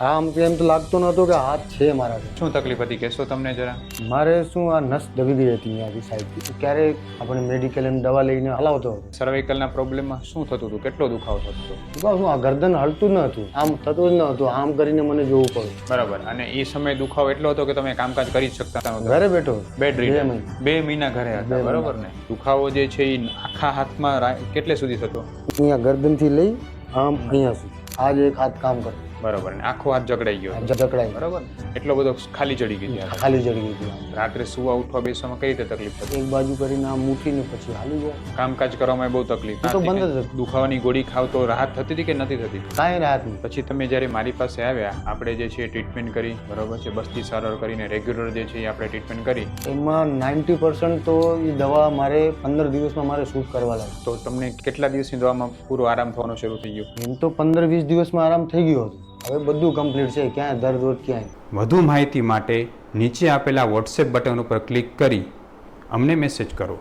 આમ એમ તો લાગતું નહોતું કે હાથ છે મારા. શું તકલીફ હતી કહેશો તમને જરા? મારે શું આ નસ દબી ગઈ હતી અહીંયાથી સાઈડથી. ક્યારેક આપણે મેડિકલ એમ દવા લઈને હલાવતો હતો. સર્વાઇકલના પ્રોબ્લેમમાં શું થતું હતું? કેટલો દુખાવો થતો હતો? શું આ ગરદન હલતું ન હતું, આમ થતું જ ન હતું, આમ કરીને મને જોવું પડ્યું. બરાબર. અને એ સમયે દુખાવો એટલો હતો કે તમે કામકાજ કરી જ શકતા નહોતા? ઘરે બેઠો બેડ 2 રીડ મહિના. 2 મહિના ઘરે હતા, બરાબર ને? દુખાવો જે છે એ આખા હાથમાં કેટલે સુધી થતો? અહીંયા ગરદનથી લઈ આમ અહીંયા સુધી આ જ એક હાથ કામ કરે. બરાબર. ને આખો હાથ જકડાઈ ગયો? જકડાઈ બરાબર. એટલો બધો ખાલી ચડી ગઈ હતી? ખાલી જડી ગઈ હતી. રાત્રે સુવા ઉઠવા બેસવામાં કઈ રીતે તકલીફ થતી? એક બાજુ કરીને આમ મૂકીને પછી હાલી જાય. કામકાજ કરવામાં બહુ તકલીફ? તો બંધ જ હતું. દુખાવાની ગોળી ખાવ તો રાહત થતી હતી કે નથી થતી? કાંઈ રાહત નહીં. પછી તમે જ્યારે મારી પાસે આવ્યા, આપણે જે છે ટ્રીટમેન્ટ કરી, બરાબર છે, બસ્તી સારવાર કરીને રેગ્યુલર જે છે એ આપણે ટ્રીટમેન્ટ કરી. એમાં 90% તો એ દવા મારે 15 દિવસમાં મારે શૂટ કરવા લાગી. તો તમને કેટલા દિવસની દવામાં પૂરો આરામ થવાનો શરૂ થઈ ગયો? એમ તો 15-20 દિવસમાં આરામ થઈ ગયો હતો. હવે બધું કમ્પ્લીટ છે, ક્યાંય દર્દ હોય ક્યાંય. વધુ માહિતી માટે નીચે આપેલા વોટ્સએપ બટન ઉપર ક્લિક કરી અમને મેસેજ કરો.